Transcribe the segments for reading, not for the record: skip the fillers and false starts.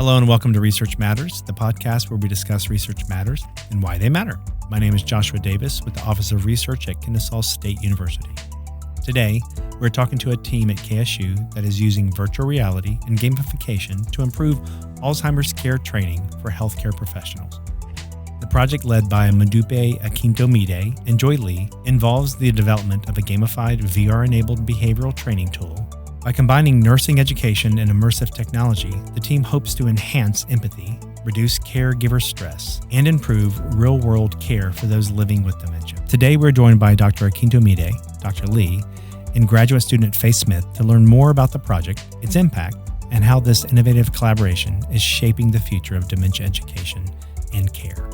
Hello and welcome to Research Matters, the podcast where we discuss research matters and why they matter. My name is Joshua Davis with the Office of Research at Kennesaw State University. Today, we're talking to a team at KSU that is using virtual reality and gamification to improve Alzheimer's care training for healthcare professionals. The project, led by Modupe Akintomide and Joy Lee, involves the development of a gamified VR-enabled behavioral training tool. By combining nursing education and immersive technology, the team hopes to enhance empathy, reduce caregiver stress, and improve real-world care for those living with dementia. Today, we're joined by Dr. Akintomide, Dr. Lee, and graduate student Faith Smith to learn more about the project, its impact, and how this innovative collaboration is shaping the future of dementia education and care.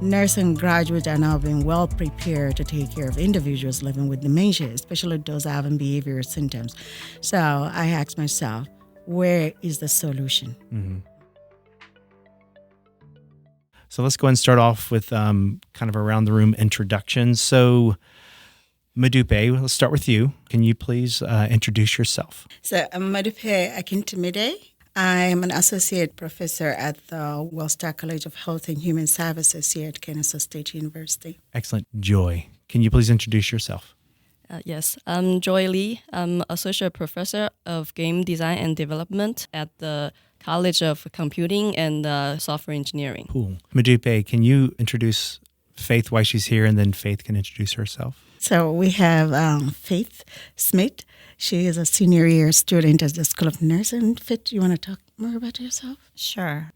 Nursing graduates are now being well prepared to take care of individuals living with dementia, especially those having behavioral symptoms. So I asked myself, where is the solution? Mm-hmm. So let's go ahead and start off with kind of around the room introductions. So Modupe, let's start with you. Can you please introduce yourself? So I'm Modupe Akintomide. I'm an associate professor at the Wellstar College of Health and Human Services here at Kennesaw State University. Excellent. Joy, can you please introduce yourself? Yes, I'm Joy Lee. I'm associate professor of game design and development at the College of Computing and Software Engineering. Cool. Modupe, can you introduce Faith, why she's here, and then Faith can introduce herself? So we have Faith Smith. She is a senior year student at the School of Nursing. Faith, you want to talk more about yourself? Sure.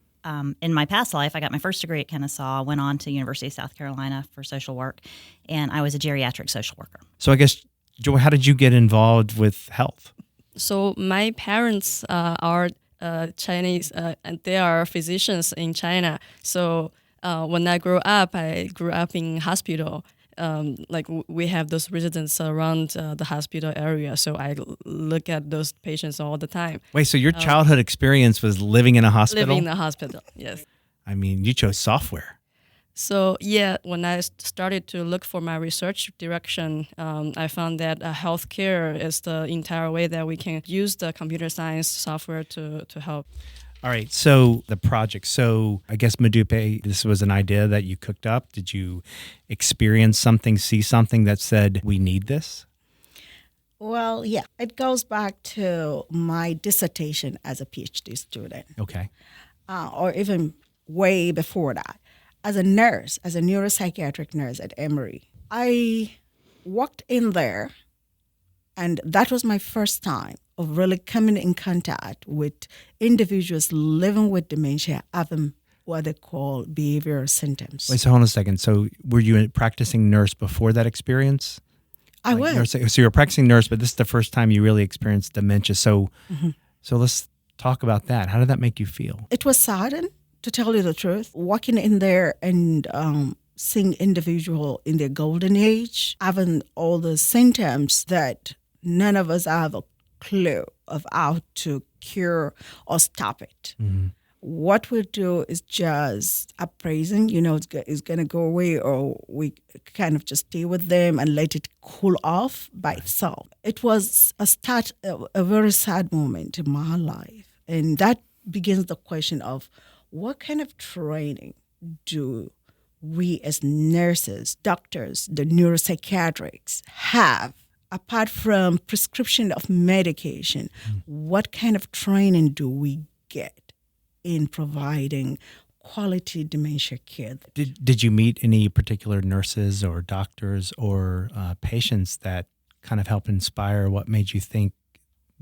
In my past life, I got my first degree at Kennesaw, went on to University of South Carolina for social work, and I was a geriatric social worker. So I guess, Joy, how did you get involved with health? So my parents are Chinese, and they are physicians in China. So when I grew up in hospital. We have those residents around the hospital area, so I look at those patients all the time. Wait, so your childhood experience was living in a hospital? Living in a hospital, yes. I mean, you chose software. So yeah, when I started to look for my research direction, I found that healthcare is the entire way that we can use the computer science software to help. All right, so the project. So I guess, Modupe, this was an idea that you cooked up. Did you experience something, see something that said, we need this? Well, yeah, it goes back to my dissertation as a PhD student. Okay. Or even way before that. As a nurse, as a neuropsychiatric nurse at Emory, I walked in there, and that was my first time of really coming in contact with individuals living with dementia, having what they call behavioral symptoms. Wait, so hold on a second. So were you a practicing nurse before that experience? I was. So you're a practicing nurse, but this is the first time you really experienced dementia. So, So let's talk about that. How did that make you feel? It was saddened, to tell you the truth. Walking in there and seeing individual in their golden age, having all the symptoms that none of us have a clue of how to cure or stop it. Mm-hmm. What we do is just appraising, it's going to go away, or we kind of just stay with them and let it cool off by itself. It was a very sad moment in my life. And that begins the question of what kind of training do we as nurses, doctors, the neuropsychiatrics have? Apart from prescription of medication, what kind of training do we get in providing quality dementia care? Did you meet any particular nurses or doctors or patients that kind of helped inspire what made you think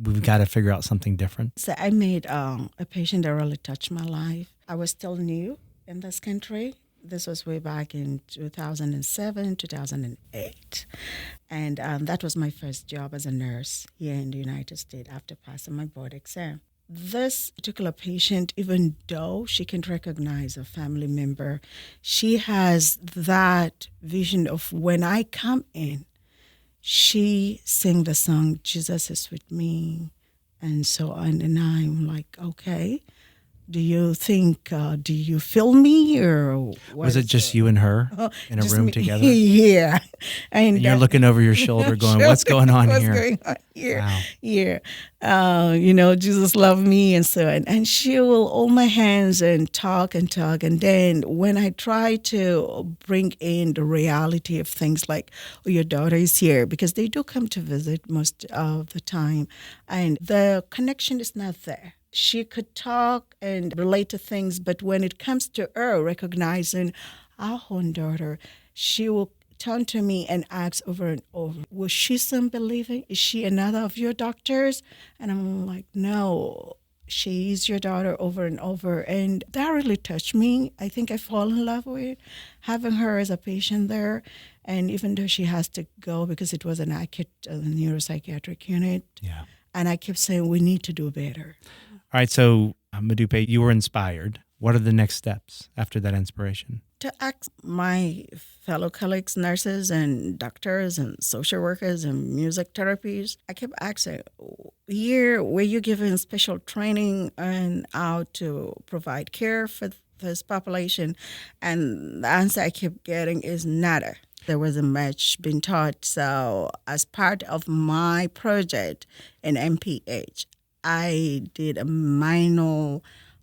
we've got to figure out something different? So I made a patient that really touched my life. I was still new in this country. This was way back in 2007, 2008. And that was my first job as a nurse here in the United States after passing my board exam. This particular patient, even though she can recognize a family member, she has that vision of when I come in, she sing the song, Jesus is with me, and so on. And I'm like, okay. do you think, do you feel me or Was it just you and her in a just room me? together? Yeah. And you're looking over your shoulder going, what's going on What's here? going on here? Wow. Yeah. Jesus loved me and so on. And she will hold my hands and talk and talk. And then when I try to bring in the reality of things like, oh, your daughter is here, because they do come to visit most of the time, and the connection is not there. She could talk and relate to things, but when it comes to her recognizing our own daughter, she will turn to me and ask over and over, was she some believing? Is she another of your doctors? And I'm like, no, she is your daughter, over and over. And that really touched me. I think I fall in love with having her as a patient there. And even though she has to go because it was an acute neuropsychiatric unit, Yeah. and I kept saying, we need to do better. All right. So, Modupe, you were inspired. What are the next steps after that inspiration? To ask my fellow colleagues, nurses and doctors and social workers and music therapies, I kept asking, here, were you given special training on how to provide care for this population? And the answer I kept getting is nada. There wasn't much being taught. So as part of my project in MPH, I did a minor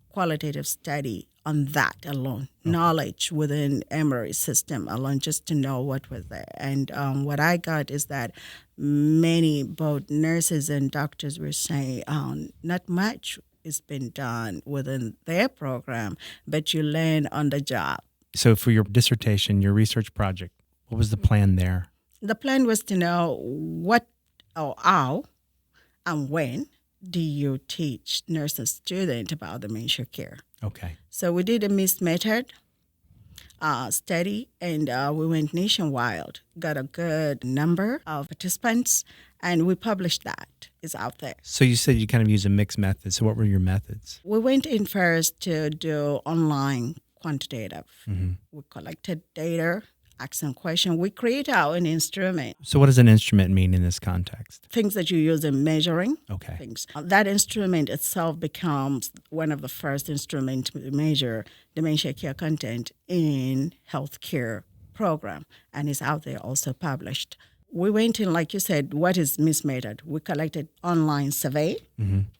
qualitative study on that alone, knowledge within Emory's system alone, just to know what was there. And what I got is that many, both nurses and doctors were saying not much has been done within their program, but you learn on the job. So for your dissertation, your research project, what was the plan there? The plan was to know what or how and when do you teach nurse and student about dementia care. Okay. So we did a mixed method study, and we went nationwide, got a good number of participants, and we published that. It's out there. So you said you kind of use a mixed method. So what were your methods? We went in first to do online quantitative. Mm-hmm. We collected data, asked some questions. We create our own instrument, So what does an instrument mean in this context? things that you use in measuring. Okay. Things. That instrument itself becomes one of the first instruments to measure dementia care content in healthcare program, and is out there also published. We went in, like you said, what is mismeasured? We collected online survey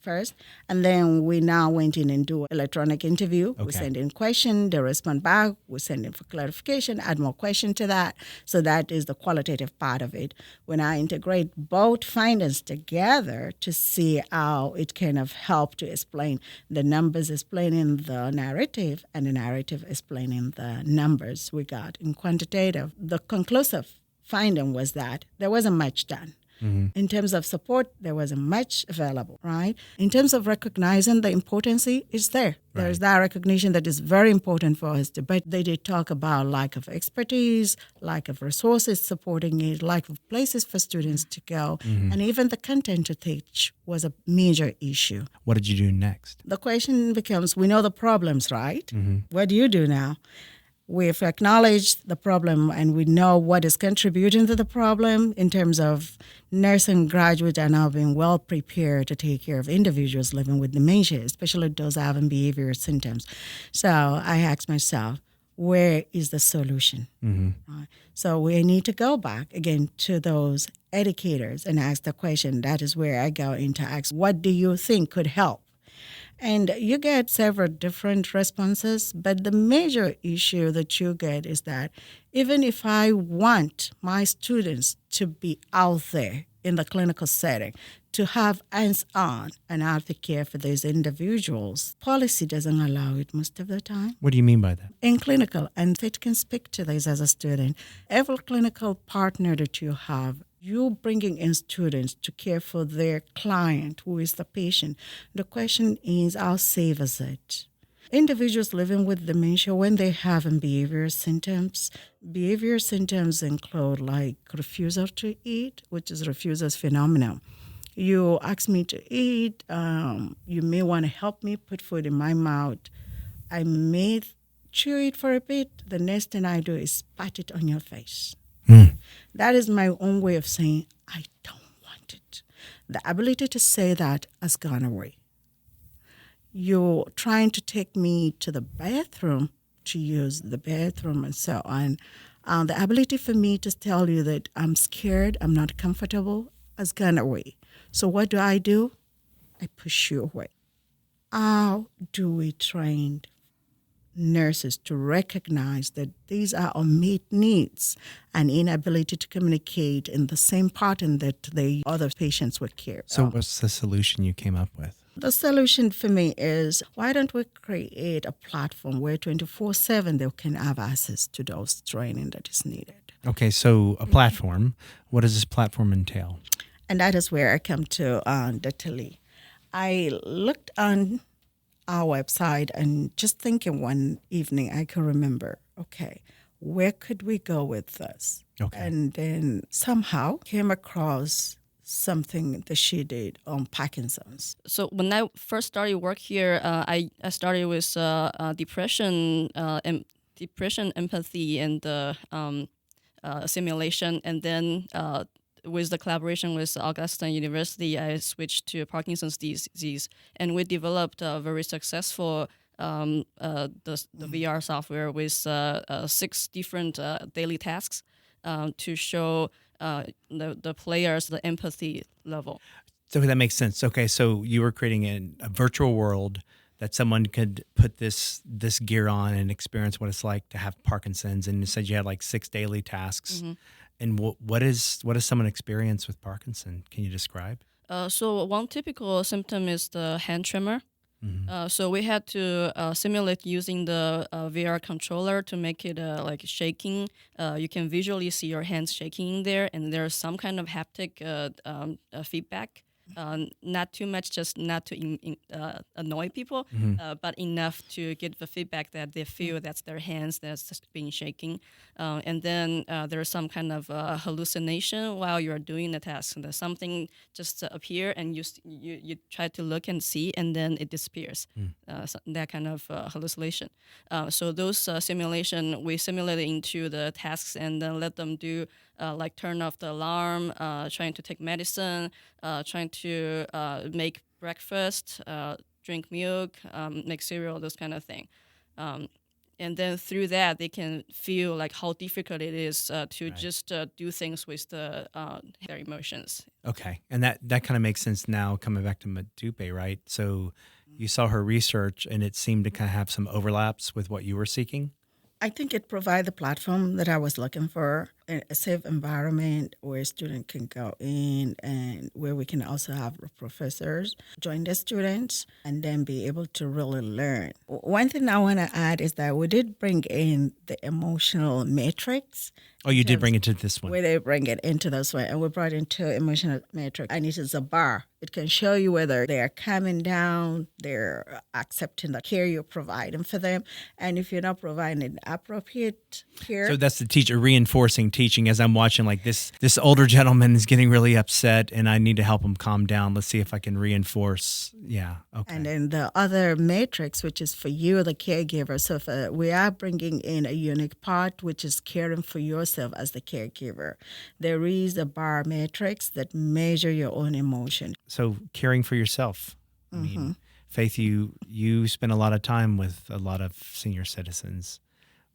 first, and then we now went in and do electronic interview. Okay. We send in question, they respond back, we send in for clarification, add more question to that. So that is the qualitative part of it. We now integrate both findings together to see how it kind of help to explain the numbers, explaining the narrative, and the narrative explaining the numbers we got in quantitative. The conclusive finding was that there wasn't much done. Mm-hmm. In terms of support, there wasn't much available, right? In terms of recognizing the importance, it's there. Right. There's that recognition that is very important for us. But they did talk about lack of expertise, lack of resources supporting it, lack of places for students to go, and even the content to teach was a major issue. What did you do next? The question becomes, we know the problems, right? Mm-hmm. What do you do now? We've acknowledged the problem and we know what is contributing to the problem in terms of nursing graduates are now being well prepared to take care of individuals living with dementia, especially those having behavioral symptoms. So I asked myself, where is the solution? Mm-hmm. So we need to go back again to those educators and ask the question. That is where I go into ask, what do you think could help? And you get several different responses, but the major issue that you get is that even if I want my students to be out there in the clinical setting, to have hands-on and aftercare for these individuals, policy doesn't allow it most of the time. What do you mean by that? In clinical, and it can speak to this as a student, every clinical partner that you have, you bringing in students to care for their client, who is the patient. The question is, how safe is it? Individuals living with dementia, when they have behavioral symptoms include like refusal to eat, which is refusal's phenomenon. You ask me to eat, you may want to help me put food in my mouth. I may chew it for a bit. The next thing I do is spat it on your face. That is my own way of saying, I don't want it. The ability to say that has gone away. you're trying to take me to the bathroom to use the bathroom and so on. The ability for me to tell you that I'm scared, I'm not comfortable, has gone away. So what do? I push you away. How do we train nurses to recognize that these are unmet needs and inability to communicate in the same pattern that the other patients would care? So what's the solution you came up with? The solution for me is, why don't we create a platform where 24/7 they can have access to those training that is needed? Okay, so a platform. What does this platform entail? And that is where I come to Dr. Lee. I looked on our website and just thinking one evening, I could remember, okay, where could we go with this? Okay. And then somehow came across something that she did on Parkinson's. So when I first started work here, I started with depression, empathy, and simulation, and then with the collaboration with Augustine University, I switched to Parkinson's disease, and we developed a very successful the VR software with 6 different daily tasks to show the players the empathy level. So that makes sense. Okay, so you were creating a virtual world that someone could put this gear on and experience what it's like to have Parkinson's, and you said you had like 6 daily tasks. Mm-hmm. And what does someone experience with Parkinson? Can you describe? So one typical symptom is the hand tremor. Mm-hmm. So we had to simulate using the VR controller to make it like shaking. You can visually see your hands shaking in there, and there's some kind of haptic feedback. Not too much, just not to annoy people, but enough to get the feedback that they feel that's their hands that's just being shaking. And then there's some kind of hallucination while you're doing the task. And there's something just appear, and you try to look and see, and then it disappears. So that kind of hallucination. So those simulation, we simulated into the tasks and then let them do like turn off the alarm, trying to take medicine, trying to make breakfast, drink milk, make cereal, those kind of thing. And then through that, they can feel like how difficult it is to just do things with their emotions. Okay, and that kind of makes sense now, coming back to Modupe, right? So you saw her research, and it seemed to kind of have some overlaps with what you were seeking? I think it provides the platform that I was looking for, a safe environment where students can go in and where we can also have professors join the students and then be able to really learn. One thing I want to add is that we did bring in the emotional matrix. Oh, you did bring it to this one. Where they bring it into this one, and we brought into emotional matrix, and it is a bar. It can show you whether they are calming down, they're accepting the care you're providing for them, and if you're not providing appropriate care. So that's the teacher reinforcing teaching. As I'm watching, like this older gentleman is getting really upset, and I need to help him calm down. Let's see if I can reinforce. Yeah, okay. And then the other matrix, which is for you, the caregiver. So we are bringing in a unique part, which is caring for yourself as the caregiver. There is a bar matrix that measure your own emotion. So caring for yourself. I mean, Faith, you spend a lot of time with a lot of senior citizens.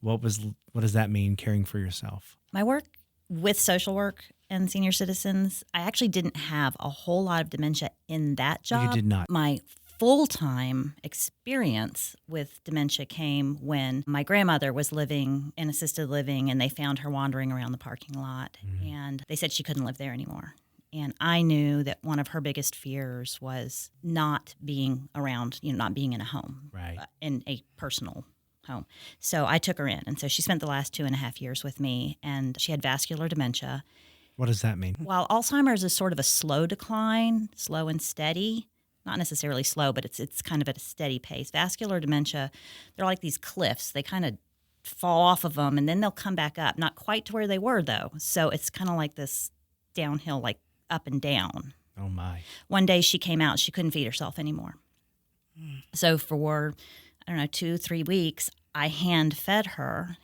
What does that mean, caring for yourself? My work with social work and senior citizens, I actually didn't have a whole lot of dementia in that job. You did not. My full-time experience with dementia came when my grandmother was living in assisted living, and they found her wandering around the parking lot, and they said she couldn't live there anymore. And I knew that one of her biggest fears was not being around, not being in a home, Right. In a personal home. So I took her in. And so she spent the last 2.5 years with me, and she had vascular dementia. What does that mean? While Alzheimer's is sort of a slow decline, slow and steady, not necessarily slow, but it's kind of at a steady pace. Vascular dementia, they're like these cliffs. They kind of fall off of them, and then they'll come back up. Not quite to where they were, though. So it's kind of like this downhill, like up and down. Oh, my. One day she came out, she couldn't feed herself anymore. So for, 2-3 weeks, I hand fed her,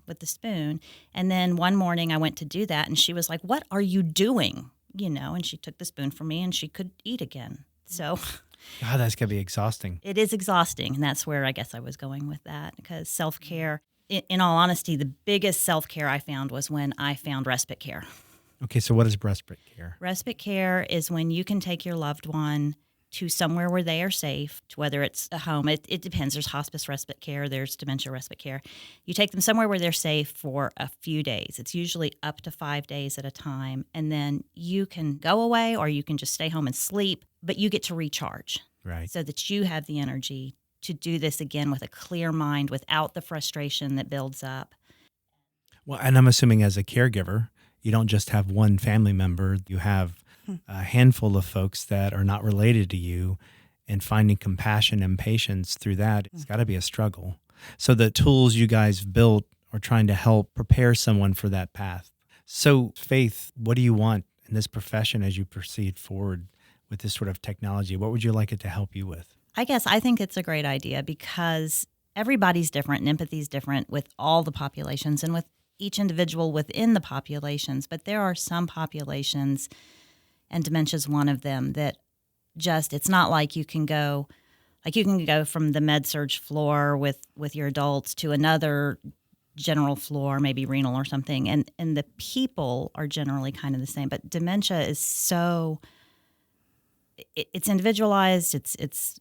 with the spoon. And then one morning I went to do that, and she was like, "What are you doing?" And she took the spoon from me, and she could eat again. So God, that's going to be exhausting. It is exhausting, and that's where I guess I was going with that, because self-care, in all honesty, the biggest self-care I found was when I found respite care. Okay, so what is respite care? Respite care is when you can take your loved one to somewhere where they are safe, to whether it's a home. It depends. There's hospice respite care. There's dementia respite care. You take them somewhere where they're safe for a few days. It's usually up to 5 days at a time. And then you can go away or you can just stay home and sleep, but you get to recharge. Right. So that you have the energy to do this again with a clear mind without the frustration that builds up. Well, and I'm assuming as a caregiver, you don't just have one family member. You have a handful of folks that are not related to you, and finding compassion and patience through that, it's got to be a struggle. So the tools you guys built are trying to help prepare someone for that path. So Faith, what do you want in this profession as you proceed forward with this sort of technology? What would you like it to help you with? I think it's a great idea because everybody's different and empathy is different with all the populations and with each individual within the populations. But there are some populations, and dementia is one of them, that just, it's not like you can go from the med-surg floor with your adults to another general floor, maybe renal or something. And the people are generally kind of the same. But dementia is so, it's individualized. It's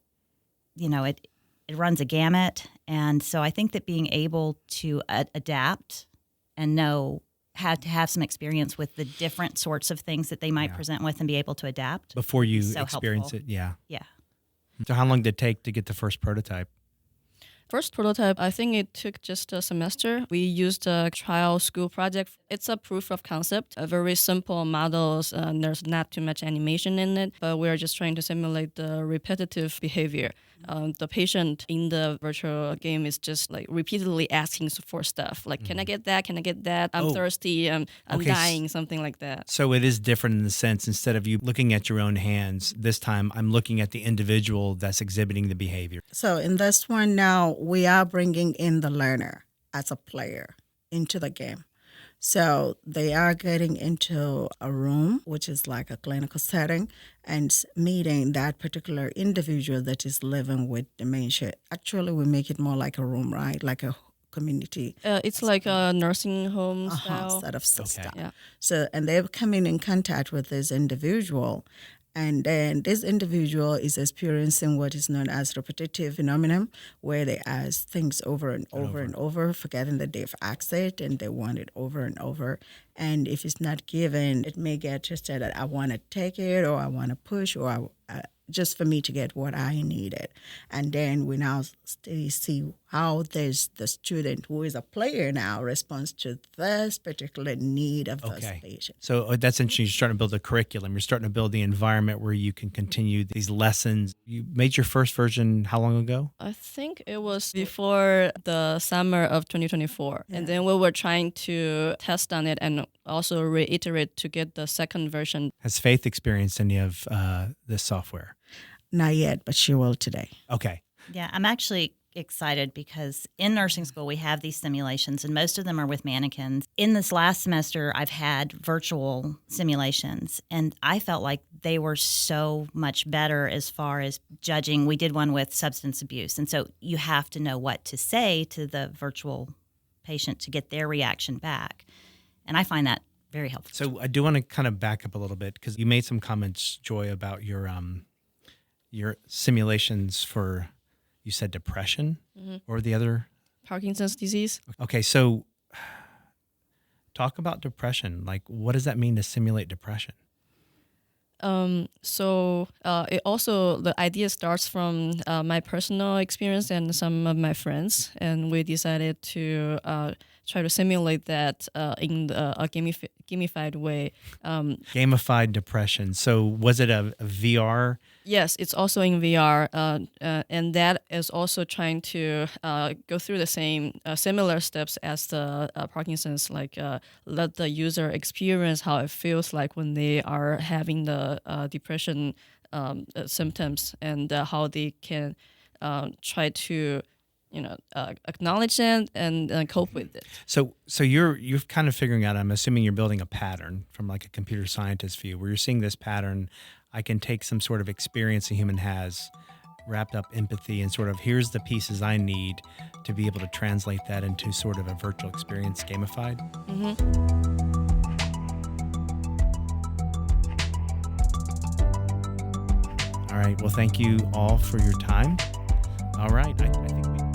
it runs a gamut. And so I think that being able to adapt and know how to have some experience with the different sorts of things that they might present with and be able to adapt before you so experience helpful. it. Yeah. Yeah. So how long did it take to get the first prototype? First prototype, I think it took just a semester. We used a trial school project. It's a proof of concept, a very simple models. There's not too much animation in it, but we're just trying to simulate the repetitive behavior. The patient in the virtual game is just like repeatedly asking for stuff. Like, can I get that? Can I get that? I'm thirsty. I'm dying, something like that. So it is different in the sense, instead of you looking at your own hands, this time I'm looking at the individual that's exhibiting the behavior. So in this one now, we are bringing in the learner as a player into the game. So they are getting into a room, which is like a clinical setting, and meeting that particular individual that is living with dementia. Actually, we make it more like a room, right? Like a community. It's like a nursing home style. Set of system. Yeah. So, and they're coming in contact with this individual. And then this individual is experiencing what is known as repetitive phenomenon, where they ask things over and over and over, forgetting that they've asked it and they want it over and over. And if it's not given, it may get twisted that I want to take it or I want to push or just for me to get what I needed. And then we now see how there's the student who is a player now responds to this particular need of this patient. So that's interesting. You're starting to build a curriculum. You're starting to build the environment where you can continue these lessons. You made your first version how long ago? I think it was before the summer of 2024. Yeah. And then we were trying to test on it and also reiterate to get the second version. Has Faith experienced any of this software? Not yet, but she will today. Okay. Yeah, I'm actually excited because in nursing school we have these simulations and most of them are with mannequins. In this last semester, I've had virtual simulations and I felt like they were so much better as far as judging. We did one with substance abuse, and so you have to know what to say to the virtual patient to get their reaction back. And I find that very helpful. So I do want to kind of back up a little bit because you made some comments, Joy, about your simulations for, you said depression or the other? Parkinson's disease. Okay, so talk about depression. Like, what does that mean to simulate depression? It also, the idea starts from my personal experience and some of my friends, and we decided to try to simulate that in a gamified way. Gamified depression. So was it a VR? Yes, it's also in VR, and that is also trying to go through the same similar steps as the Parkinson's, like let the user experience how it feels like when they are having the depression symptoms, and how they can try to acknowledge it and cope with it. So you're kind of figuring out, I'm assuming you're building a pattern from like a computer scientist view where you're seing this pattern. I can take some sort of experience a human has, wrapped up empathy, and sort of here's the pieces I need to be able to translate that into sort of a virtual experience, gamified. All right. Well, thank you all for your time. All right. I think we